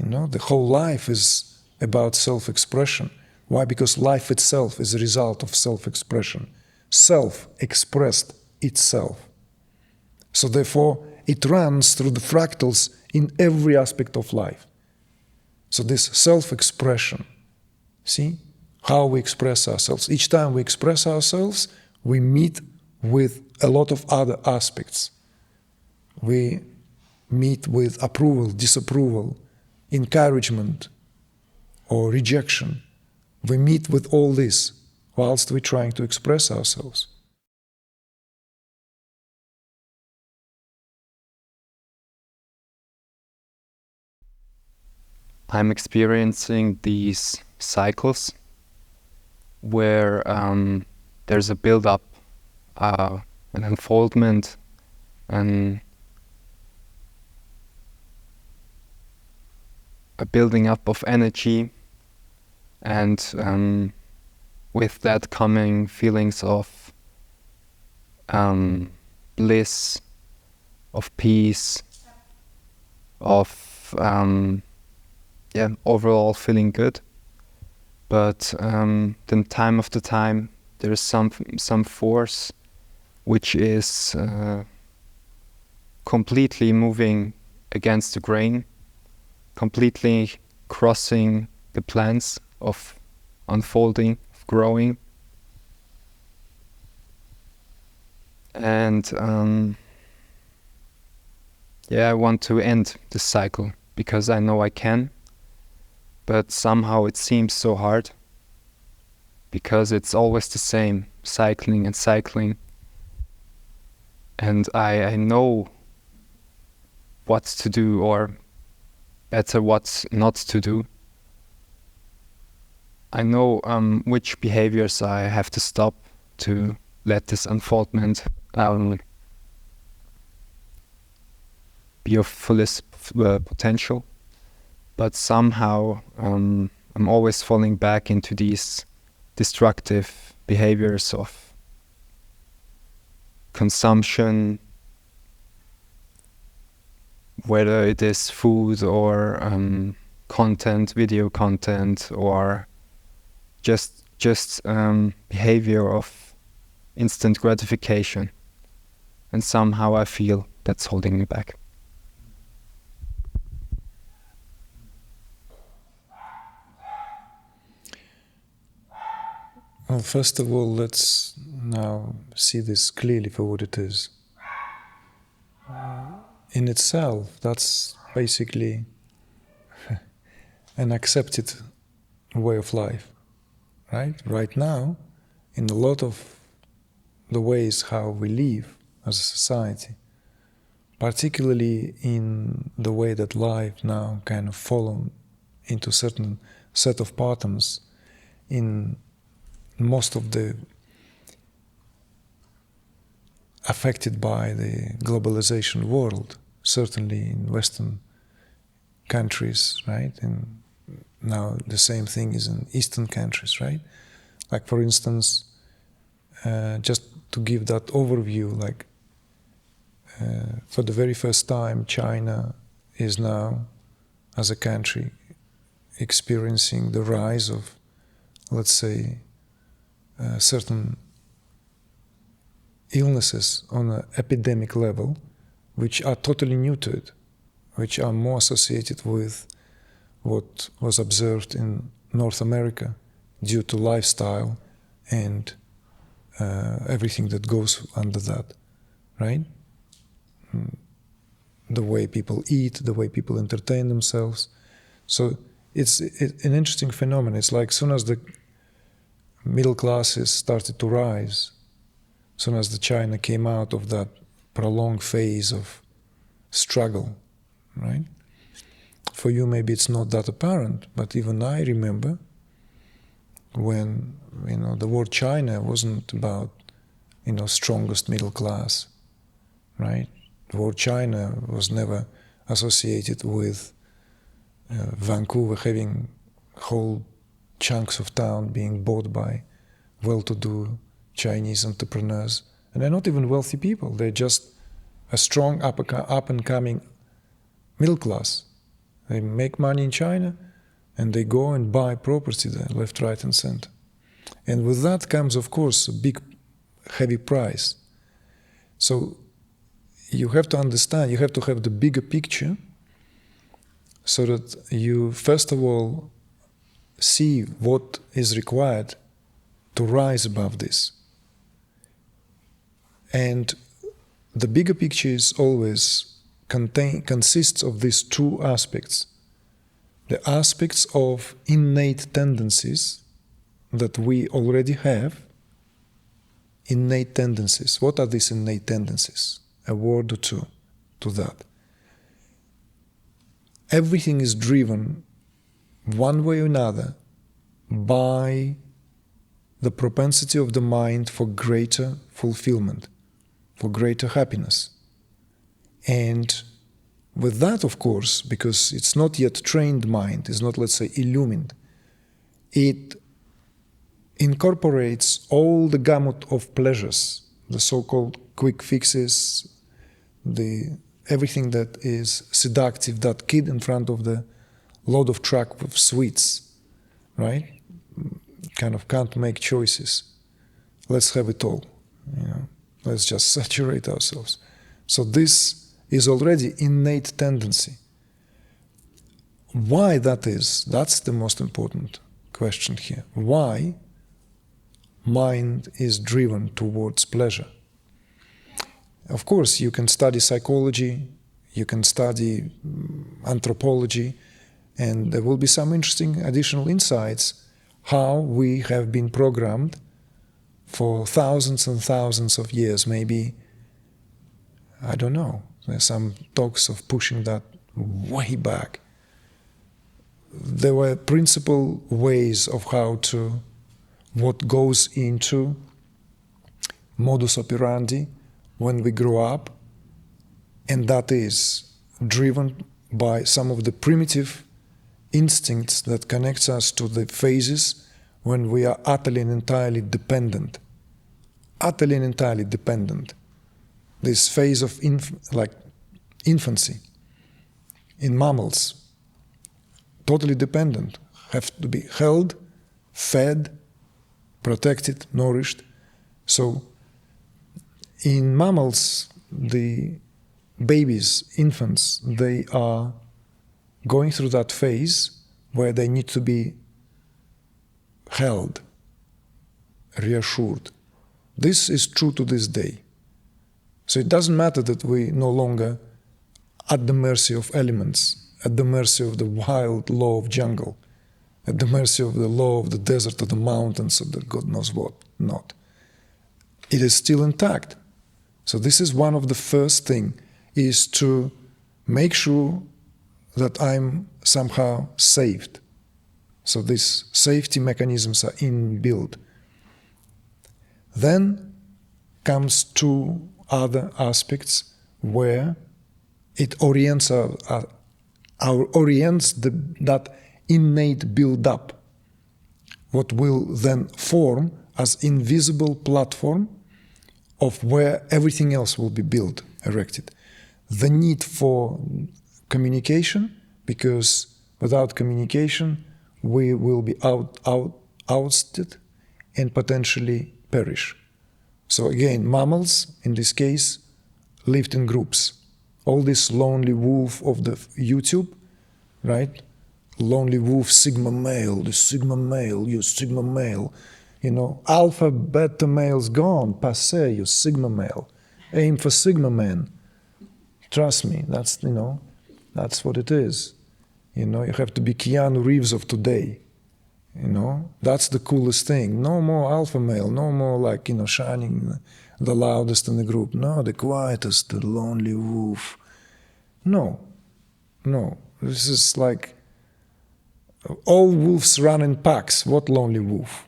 The whole life is about self-expression. Why? Because life itself is a result of self-expression. Self expressed itself. So therefore, it runs through the fractals in every aspect of life. So this self-expression, see, how we express ourselves. Each time we express ourselves, we meet with a lot of other aspects. We meet with approval, disapproval, encouragement, or rejection. We meet with all this whilst we're trying to express ourselves. I'm experiencing these cycles where there's a build-up, an unfoldment, and a building up of energy, and with that coming feelings of bliss, of peace, of overall feeling good. But then time after time there is some force which is completely moving against the grain, completely crossing the plans of unfolding, of growing. And I want to end this cycle because I know I can, but somehow it seems so hard because it's always the same, cycling and cycling. And I know what to do, or better, what not to do. I know which behaviors I have to stop to let this unfoldment be of fullest potential. But somehow I'm always falling back into these destructive behaviors of consumption, whether it is food or content, video content, or just behavior of instant gratification. And somehow I feel that's holding me back. Well, first of all, let's now see this clearly for what it is. In itself, that's basically an accepted way of life, right? Right now, in a lot of the ways how we live as a society, particularly in the way that life now kind of fallen into a certain set of patterns in most of the affected by the globalization world, certainly in Western countries, right? And now the same thing is in Eastern countries, right? Like, for instance, just to give that overview, like for the very first time, China is now, as a country, experiencing the rise of, let's say, certain illnesses on an epidemic level, which are totally new to it, which are more associated with what was observed in North America due to lifestyle and everything that goes under that, right? The way people eat, the way people entertain themselves. So it's an interesting phenomenon. It's like, as soon as the middle classes started to rise, as soon as the China came out of that prolonged phase of struggle, right? For you, maybe it's not that apparent, but even I remember when, the word China wasn't about, strongest middle class, right? The word China was never associated with Vancouver having whole chunks of town being bought by well-to-do Chinese entrepreneurs. And they're not even wealthy people. They're just a strong up-and-coming middle class. They make money in China, and they go and buy property there, left, right, and center. And with that comes, of course, a big, heavy price. So you have to understand, you have to have the bigger picture so that you, first of all, see what is required to rise above this. And the bigger picture is always consists of these two aspects. The aspects of innate tendencies that we already have. Innate tendencies. What are these innate tendencies? A word or two to that. Everything is driven one way or another by the propensity of the mind for greater fulfillment, for greater happiness. And with that, of course, because it's not yet trained mind, it's not, let's say, illumined, it incorporates all the gamut of pleasures, the so-called quick fixes, everything that is seductive, that kid in front of the load of truck with sweets, right? Kind of can't make choices. Let's have it all. Let's just saturate ourselves. So this is already innate tendency. Why that is? That's the most important question here. Why mind is driven towards pleasure? Of course, you can study psychology, you can study anthropology, and there will be some interesting additional insights how we have been programmed for thousands and thousands of years. Maybe, I don't know, there's some talks of pushing that way back. There were principal ways of what goes into modus operandi when we grow up, and that is driven by some of the primitive instincts that connects us to the phases when we are utterly and entirely dependent. Utterly and entirely dependent. This phase of infancy in mammals, totally dependent, have to be held, fed, protected, nourished. So in mammals, the babies, infants, they are going through that phase where they need to be held, reassured. This is true to this day. So it doesn't matter that we no longer at the mercy of elements, at the mercy of the wild law of jungle, at the mercy of the law of the desert, of the mountains, of the God knows what not. It is still intact. So this is one of the first thing, is to make sure that I'm somehow saved. So these safety mechanisms are inbuilt. Then comes two other aspects where it orients that innate build-up, what will then form as invisible platform of where everything else will be built, erected. The need for communication, because without communication we will be ousted and potentially perish. So again, mammals, in this case, lived in groups. All this lonely wolf of the YouTube, right? Lonely wolf, sigma male, the sigma male, you sigma male. Alpha, beta male's gone, passé, you sigma male. Aim for sigma man. Trust me, that's what it is. You have to be Keanu Reeves of today. That's the coolest thing. No more alpha male, no more shining the loudest in the group. No, the quietest, the lonely wolf. No. This is like all wolves run in packs. What lonely wolf?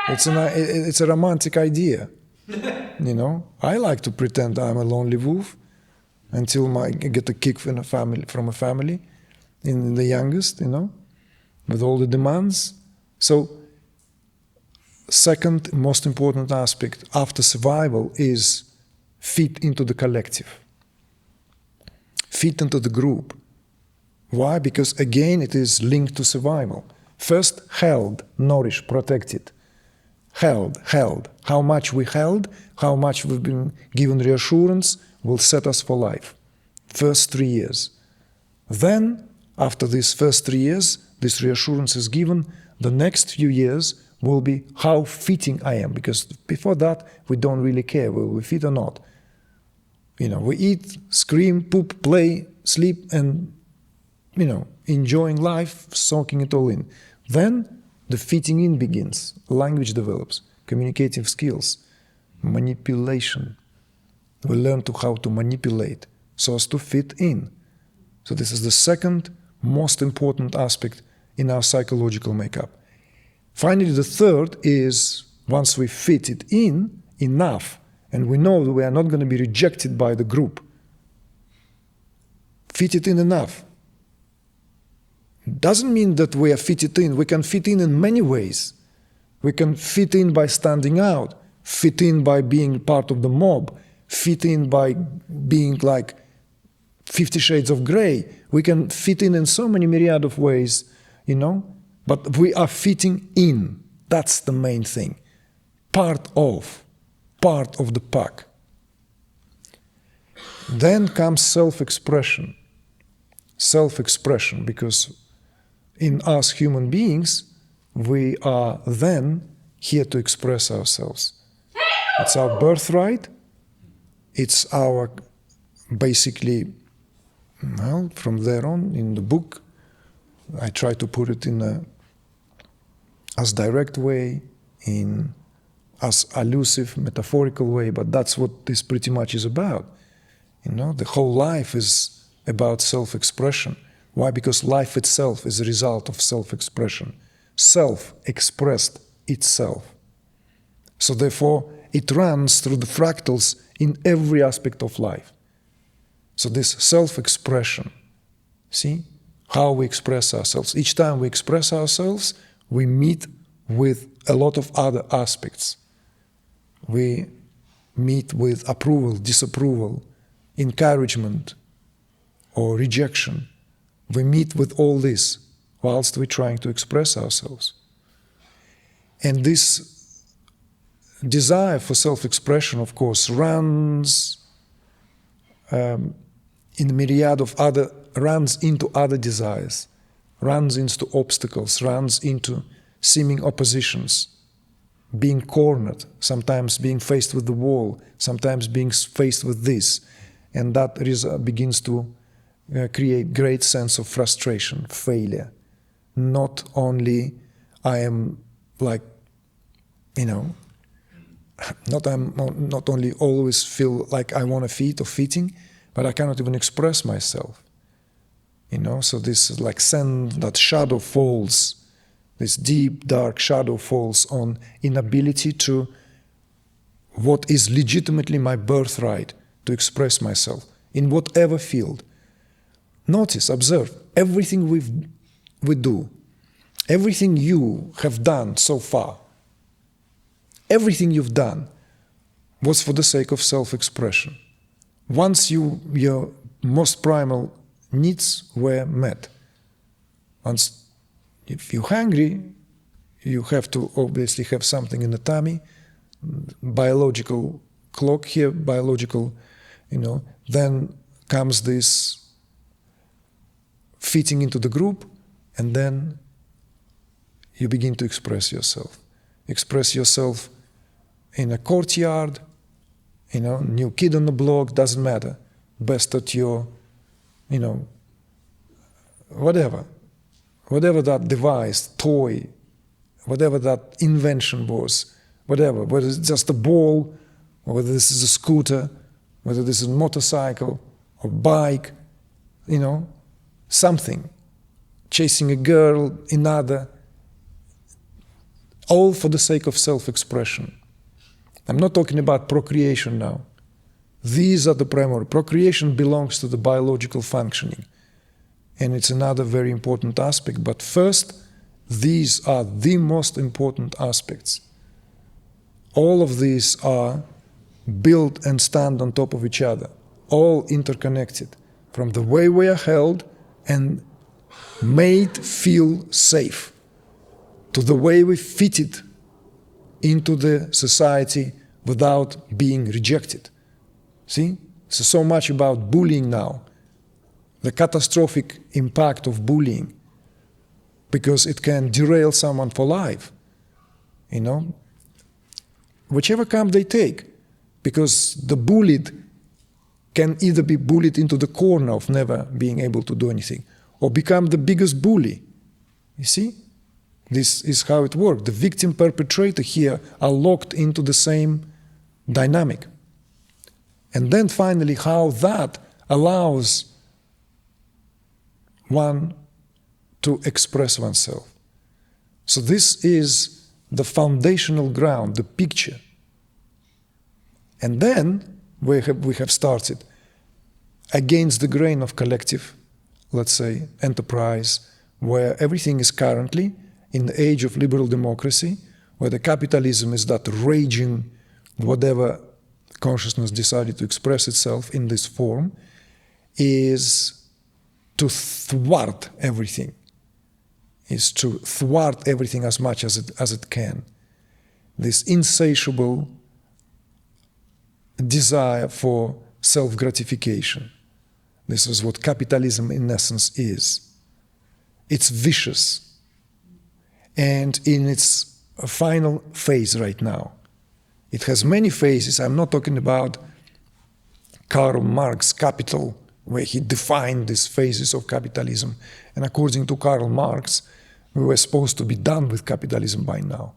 It's a romantic idea. I like to pretend I'm a lonely wolf until I get a kick from a family, in the youngest, with all the demands. So, second most important aspect after survival is fit into the collective, fit into the group, Why? Because again, it is linked to survival. First, held, nourished, protected. Held. How much we held, how much we've been given reassurance will set us for life. First 3 years. Then, after these first 3 years, this reassurance is given, the next few years will be how fitting I am, because before that, we don't really care, will we fit or not. We eat, scream, poop, play, sleep, and, enjoying life, soaking it all in. Then the fitting in begins, language develops, communicative skills, manipulation. We learn how to manipulate so as to fit in. So this is the second most important aspect in our psychological makeup. Finally, the third is, once we fit it in enough, and we know that we are not going to be rejected by the group, fit it in enough. Doesn't mean that we are fitted in. We can fit in many ways. We can fit in by standing out, fit in by being part of the mob, fit in by being like 50 Shades of Grey. We can fit in so many myriad of ways, but we are fitting in. That's the main thing. Part of the pack. Then comes self-expression. Self-expression, because in us human beings, we are then here to express ourselves. It's our birthright. It's our, basically, from there on, in the book, I try to put it in as direct way, in as elusive, metaphorical way, but that's what this pretty much is about. The whole life is about self-expression. Why? Because life itself is a result of self-expression. Self expressed itself. So therefore, it runs through the fractals in every aspect of life. So this self-expression, see, how we express ourselves. Each time we express ourselves, we meet with a lot of other aspects. We meet with approval, disapproval, encouragement, or rejection. We meet with all this whilst we're trying to express ourselves. And this desire for self-expression, of course, runs in a myriad of runs into other desires, runs into obstacles, runs into seeming oppositions, being cornered, sometimes being faced with the wall, sometimes being faced with this. And that begins to create great sense of frustration, failure. Not only I am like, not only always feel like I want to fit or fitting, but I cannot even express myself. So this is like sand, that shadow falls, this deep, dark shadow falls on inability to what is legitimately my birthright to express myself in whatever field. Notice, observe, everything we do, everything you have done so far, everything you've done was for the sake of self-expression. Once your most primal needs were met. Once, if you're hungry, you have to obviously have something in the tummy, biological clock here, biological, then comes this fitting into the group, and then you begin to express yourself. Express yourself in a courtyard, new kid on the block, doesn't matter. Best at your, whatever that device, toy, whatever that invention was, whatever, whether it's just a ball, or whether this is a scooter, whether this is a motorcycle or bike, something, chasing a girl, another, all for the sake of self-expression. I'm not talking about procreation now. These are the primary. Procreation belongs to the biological functioning. And it's another very important aspect. But first, these are the most important aspects. All of these are built and stand on top of each other, all interconnected, from the way we are held and made feel safe, to the way we fitted into the society without being rejected. See? So much about bullying now, the catastrophic impact of bullying, because it can derail someone for life, you know, whichever camp they take, because the bullied can either be bullied into the corner of never being able to do anything, or become the biggest bully. You see? This is how it works. The victim-perpetrator here are locked into the same dynamic. And then finally, how that allows one to express oneself. So this is the foundational ground, the picture. And then we have started against the grain of collective, let's say, enterprise, where everything is currently in the age of liberal democracy, where the capitalism is that raging, whatever consciousness decided to express itself in this form, is to thwart everything, is to thwart everything as much as it can. This insatiable desire for self-gratification. This is what capitalism in essence is. It's vicious. And in its final phase right now. It has many phases. I'm not talking about Karl Marx Capital, where he defined these phases of capitalism. And according to Karl Marx, we were supposed to be done with capitalism by now.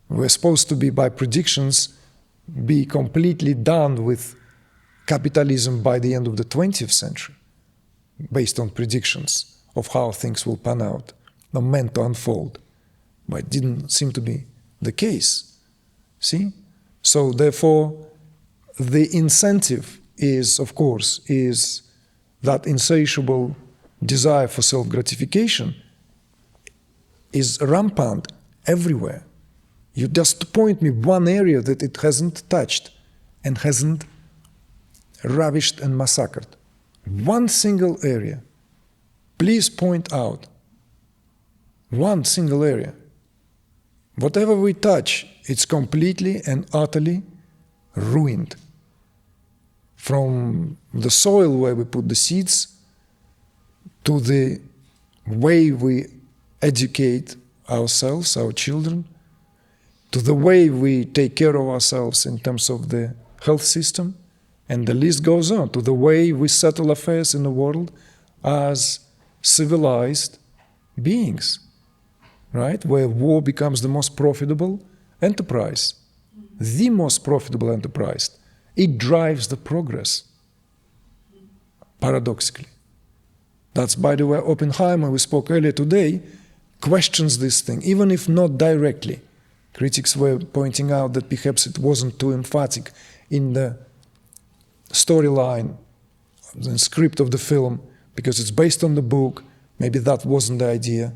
We were supposed to be, by predictions, be completely done with capitalism by the end of the 20th century, based on predictions of how things will pan out, are meant to unfold. But it didn't seem to be the case. See? So therefore, the incentive is, of course, is that insatiable desire for self-gratification is rampant everywhere. You just point me one area that it hasn't touched and hasn't ravished and massacred. One single area. Please point out one single area. Whatever we touch, it's completely and utterly ruined. From the soil where we put the seeds, to the way we educate ourselves, our children, to the way we take care of ourselves in terms of the health system, and the list goes on, to the way we settle affairs in the world as civilized beings. Right? Where war becomes the most profitable enterprise. The most profitable enterprise. It drives the progress. Paradoxically. That's, by the way, Oppenheimer, we spoke earlier today, questions this thing, even if not directly. Critics were pointing out that perhaps it wasn't too emphatic in the storyline, the script of the film, because it's based on the book. Maybe that wasn't the idea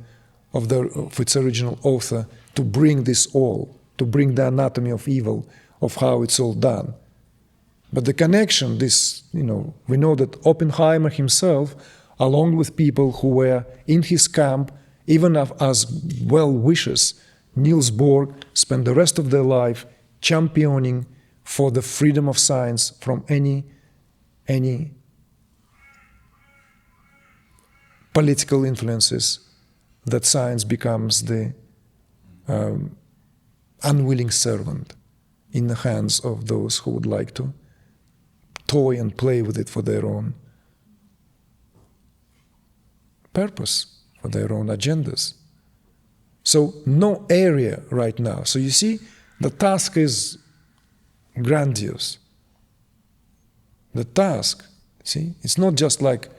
of its original author, to bring this all, to bring the anatomy of evil, of how it's all done. But the connection, this, you know, we know that Oppenheimer himself, along with people who were in his camp, even as well-wishers, Niels Bohr spent the rest of their life championing for the freedom of science from any political influences, that science becomes the unwilling servant in the hands of those who would like to toy and play with it for their own purpose, for their own agendas. So no area right now. So you see, the task is grandiose. The task, see, it's not just like,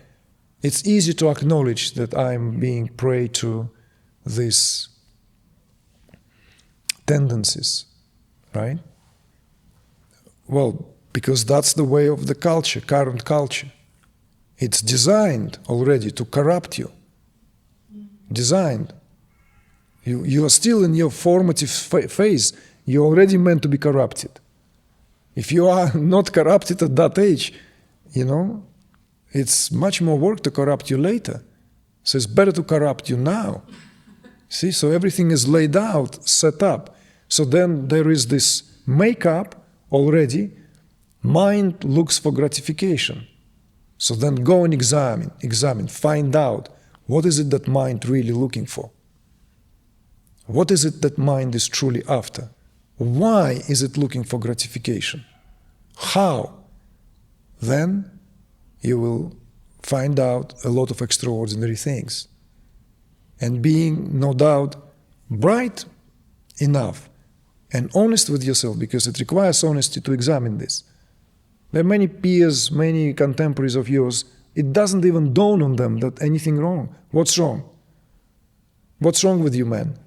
it's easy to acknowledge that I'm being prey to these tendencies, right? Well, because that's the way of the culture, current culture. It's designed already to corrupt you. Designed. You are still in your formative phase. You're already meant to be corrupted. If you are not corrupted at that age, you know, it's much more work to corrupt you later. So it's better to corrupt you now. See, so everything is laid out, set up. So then there is this makeup already. Mind looks for gratification. So then go and examine, find out what is it that mind really looking for. What is it that mind is truly after? Why is it looking for gratification? How? Then you will find out a lot of extraordinary things. And being, no doubt, bright enough and honest with yourself, because it requires honesty to examine this. There are many peers, many contemporaries of yours, it doesn't even dawn on them that anything wrong. What's wrong? What's wrong with you, man?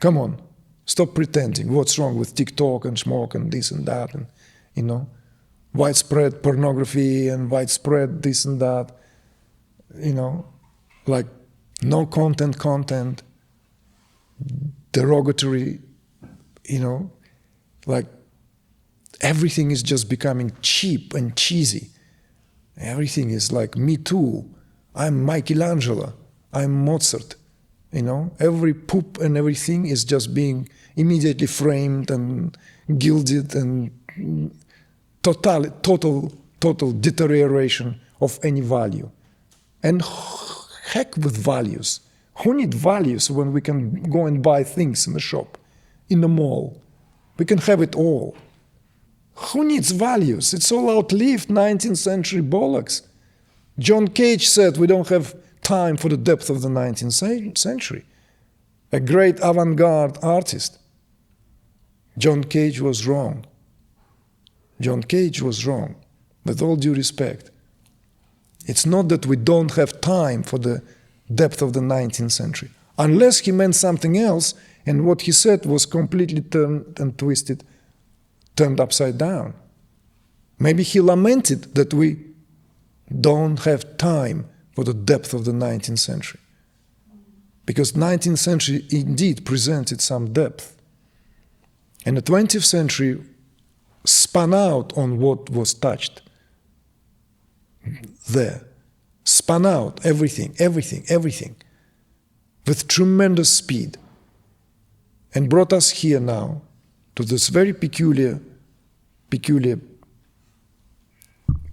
Come on, stop pretending. What's wrong with TikTok and smoke and this and that and, you know, widespread pornography and widespread this and that, you know, like no content, derogatory, you know, like everything is just becoming cheap and cheesy. Everything is like, me too. I'm Michelangelo. I'm Mozart. You know, every poop and everything is just being immediately framed and gilded and total deterioration of any value. And heck with values. Who need values when we can go and buy things in the shop, in the mall? We can have it all. Who needs values? It's all outlived 19th century bollocks. John Cage said we don't have time for the depth of the 19th century. A great avant-garde artist. John Cage was wrong. John Cage was wrong, with all due respect. It's not that we don't have time for the depth of the 19th century, unless he meant something else, and what he said was completely turned and twisted, turned upside down. Maybe he lamented that we don't have time for the depth of the 19th century. Because 19th century indeed presented some depth. And the 20th century spun out on what was touched there. Spun out everything, with tremendous speed. And brought us here now to this very peculiar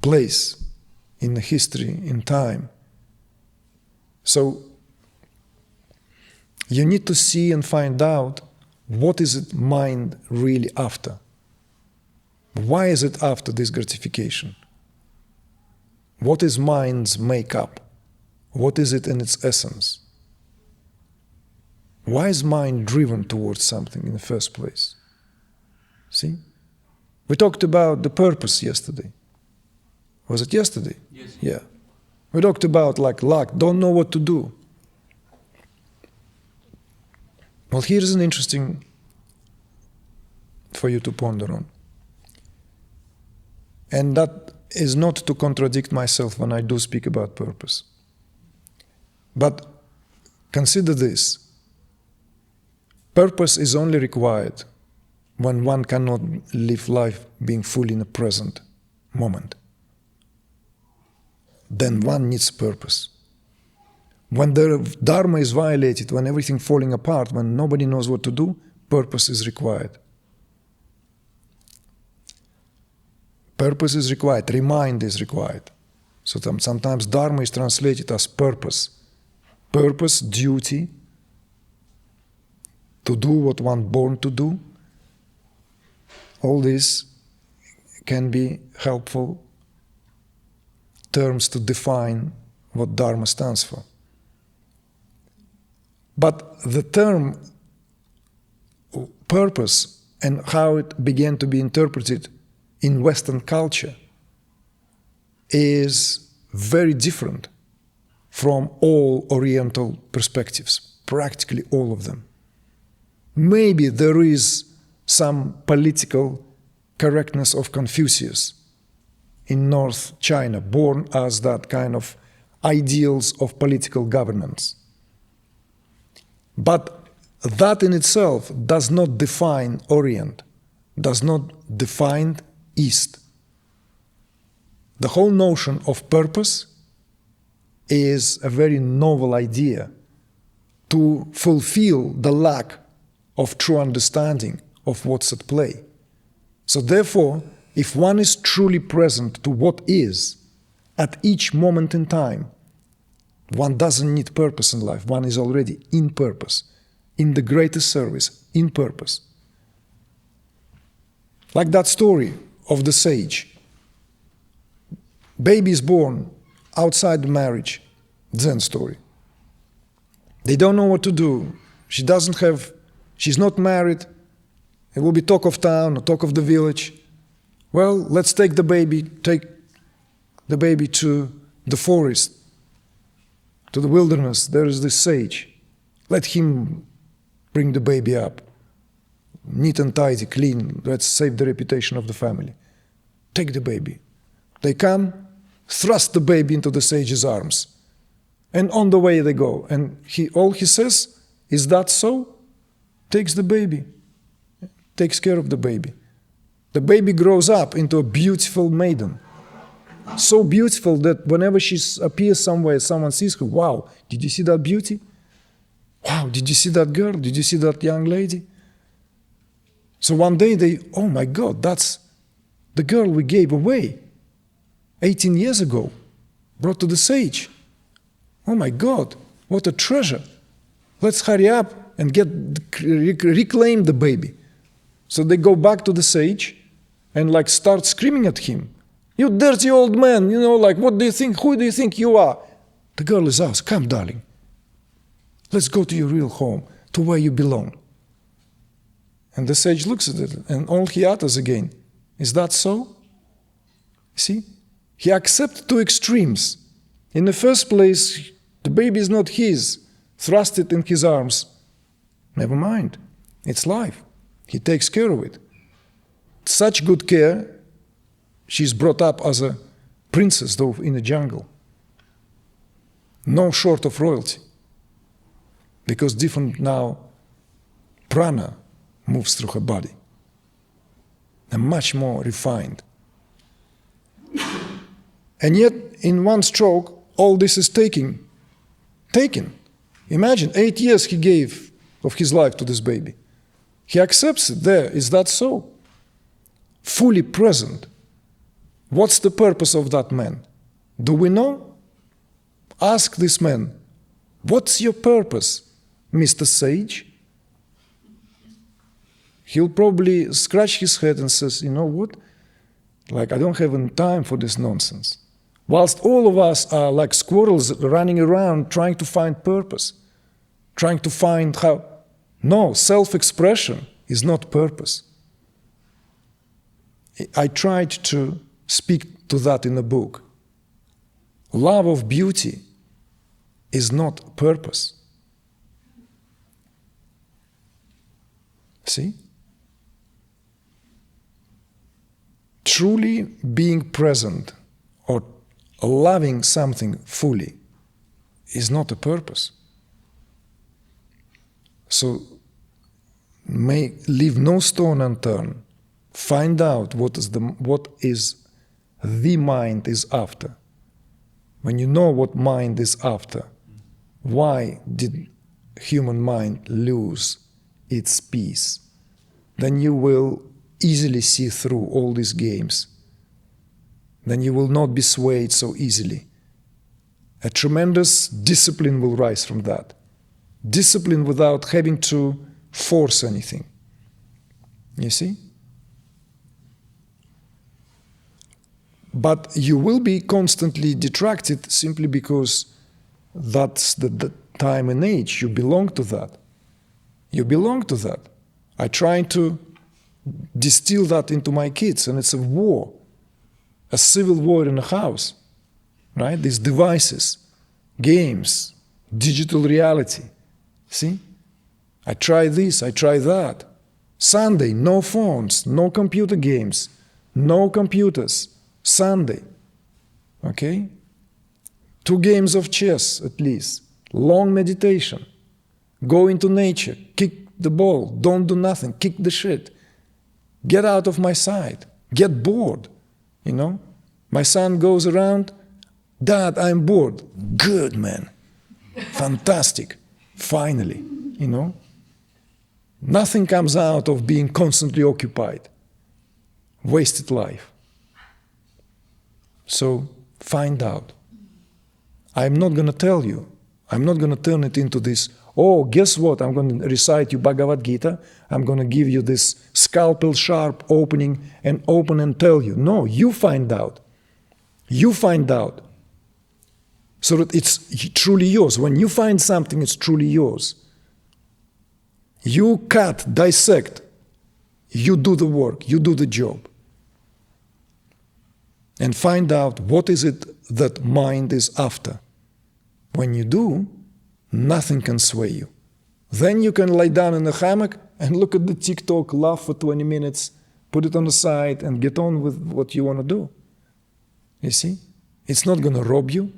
place in the history, in time. So you need to see and find out what is it mind really after. Why is it after this gratification? What is mind's makeup? What is it in its essence? Why is mind driven towards something in the first place? See? We talked about the purpose yesterday. Was it yesterday? Yes. Yeah. We talked about like luck, don't know what to do. Well, here's an interesting for you to ponder on. And that is not to contradict myself when I do speak about purpose. But consider this. Purpose is only required when one cannot live life being fully in the present moment. Then one needs purpose. When the Dharma is violated, when everything falling apart, when nobody knows what to do, purpose is required. Purpose is required, remind is required. So sometimes Dharma is translated as purpose. Purpose, duty, to do what one born to do. All this can be helpful terms to define what Dharma stands for. But the term purpose and how it began to be interpreted in Western culture is very different from all Oriental perspectives, practically all of them. Maybe there is some political correctness of Confucius in North China, born as that kind of ideals of political governance. But that in itself does not define Orient, does not define East. The whole notion of purpose is a very novel idea to fulfill the lack of true understanding of what's at play. So therefore, if one is truly present to what is at each moment in time, one doesn't need purpose in life. One is already in purpose, in the greatest service, in purpose. Like that story of the sage. Baby is born outside the marriage, Zen story. They don't know what to do. She's not married. It will be talk of town or talk of the village. Well, let's take the baby to the forest, to the wilderness. There is this sage. Let him bring the baby up. Neat and tidy, clean. Let's save the reputation of the family. Take the baby. They come, thrust the baby into the sage's arms. And on the way they go. And all he says, is that so? Takes the baby. Takes care of the baby. The baby grows up into a beautiful maiden. So beautiful that whenever she appears somewhere, someone sees her, wow, did you see that beauty? Wow, did you see that girl? Did you see that young lady? So one day oh my God, that's the girl we gave away 18 years ago, brought to the sage. Oh my God, what a treasure. Let's hurry up and reclaim the baby. So they go back to the sage and start screaming at him. You dirty old man, what do you think, who do you think you are? The girl is asked, come darling, let's go to your real home, to where you belong. And the sage looks at it, and all he utters again, is that so? See? He accepts two extremes. In the first place, the baby is not his, thrust it in his arms. Never mind, it's life. He takes care of it. Such good care, she's brought up as a princess, though in the jungle. No short of royalty. Because different now prana moves through her body. And much more refined. And yet, in one stroke, all this is taken. Imagine, 8 years he gave of his life to this baby. He accepts it there. Is that so? Fully present. What's the purpose of that man? Do we know? Ask this man, what's your purpose, Mr. Sage? He'll probably scratch his head and says, you know what? I don't have any time for this nonsense. Whilst all of us are like squirrels running around trying to find purpose, trying to find how. No, self-expression is not purpose. I tried to speak to that in the book. Love of beauty is not purpose. See? Truly being present or loving something fully is not a purpose. So may leave no stone unturned. Find out what is the mind is after. When you know what mind is after, why did human mind lose its peace? Then you will easily see through all these games. Then you will not be swayed so easily. A tremendous discipline will rise from that. Discipline without having to force anything. You see? But you will be constantly detracted simply because that's the time and age. You belong to that. You belong to that. I try to distill that into my kids, and it's a war, a civil war in a house, right? These devices, games, digital reality. See? I try this, I try that. Sunday, no phones, no computer games, no computers. Sunday, okay? 2 games of chess at least. Long meditation. Go into nature, kick the ball, don't do nothing, kick the shit. Get out of my sight, get bored, My son goes around, Dad, I'm bored. Good, man. Fantastic. Finally, you know. Nothing comes out of being constantly occupied. Wasted life. So find out. I'm not going to tell you. I'm not going to turn it into this, oh, guess what? I'm going to recite you Bhagavad Gita. I'm going to give you this scalpel sharp opening and open and tell you. No, you find out. You find out. So that it's truly yours. When you find something, it's truly yours. You cut, dissect. You do the work. You do the job. And find out what is it that mind is after. When you do, nothing can sway you. Then you can lie down in a hammock and look at the TikTok, laugh for 20 minutes, put it on the side, and get on with what you want to do. You see? It's not going to rob you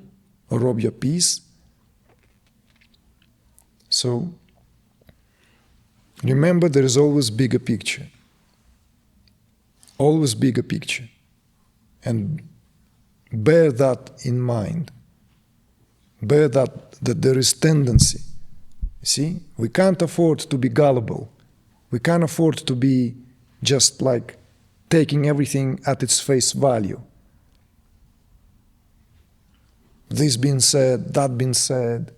or rob your peace. So, remember, there is always bigger picture. Always bigger picture. And bear that in mind. Bear that there is tendency. See, we can't afford to be gullible. We can't afford to be just like taking everything at its face value. This being said, that being said,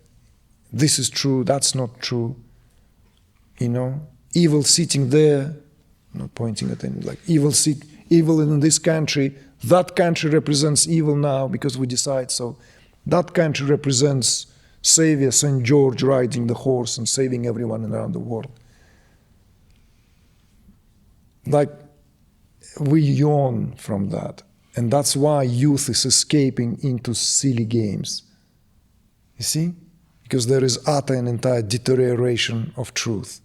this is true, that's not true. You know, evil sitting there, not pointing at any, like evil in this country, that country represents evil now because we decide so. That country represents Savior St. George riding the horse and saving everyone around the world. Like, we yawn from that. And that's why youth is escaping into silly games. You see? Because there is utter and entire deterioration of truth.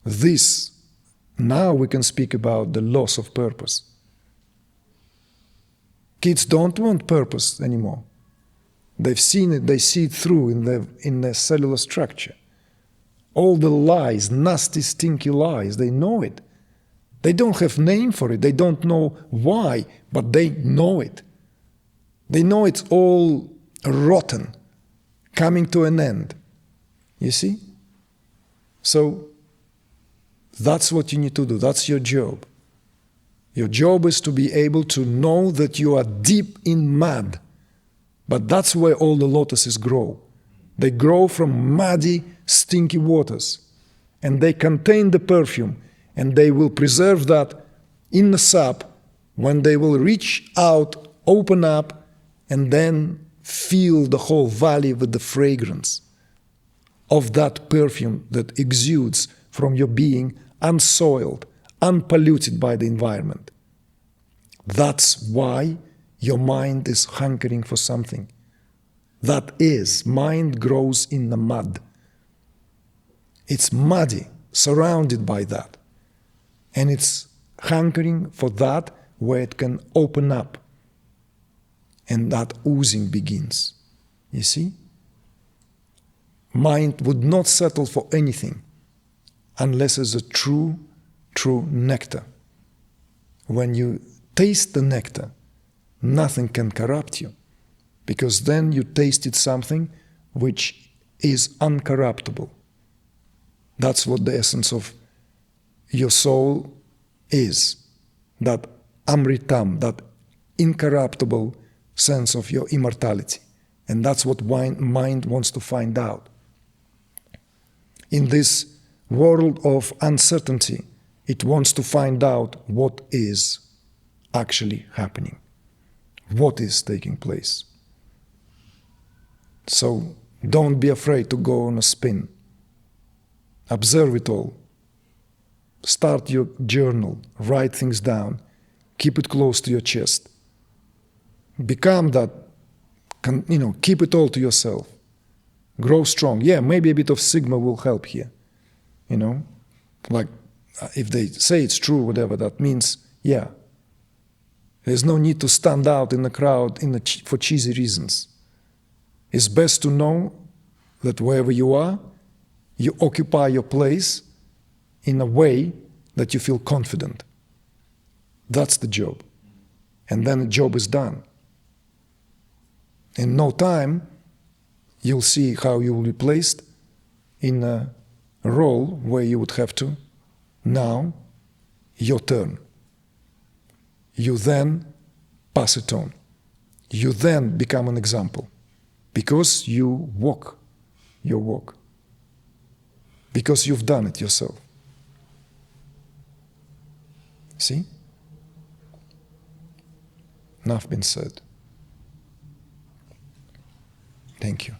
This, now we can speak about the loss of purpose. Kids don't want purpose anymore. They've seen it, they see it through in their cellular structure. All the lies, nasty, stinky lies, they know it. They don't have name for it, they don't know why, but they know it. They know it's all rotten, coming to an end. You see? So, that's what you need to do, that's your job. Your job is to be able to know that you are deep in mud. But that's where all the lotuses grow. They grow from muddy, stinky waters. And they contain the perfume. And they will preserve that in the sap when they will reach out, open up, and then fill the whole valley with the fragrance of that perfume that exudes from your being, unsoiled, unpolluted by the environment. That's why your mind is hankering for something. That is, mind grows in the mud. It's muddy, surrounded by that. And it's hankering for that where it can open up. And that oozing begins. You see? Mind would not settle for anything unless it's a true nectar. When you taste the nectar, nothing can corrupt you, because then you tasted something which is uncorruptible. That's what the essence of your soul is, that amritam, that incorruptible sense of your immortality. And that's what mind wants to find out. In this world of uncertainty, it wants to find out what is actually happening. What is taking place? So don't be afraid to go on a spin. Observe it all. Start your journal. Write things down. Keep it close to your chest. Become that, keep it all to yourself. Grow strong. Yeah, maybe a bit of Sigma will help here. Like if they say it's true, whatever that means, yeah. There's no need to stand out in the crowd for cheesy reasons. It's best to know that wherever you are, you occupy your place in a way that you feel confident. That's the job. And then the job is done. In no time, you'll see how you will be placed in a role where you would have to, now, your turn. You then pass it on. You then become an example because you walk your walk, because you've done it yourself. See? Enough been said. Thank you.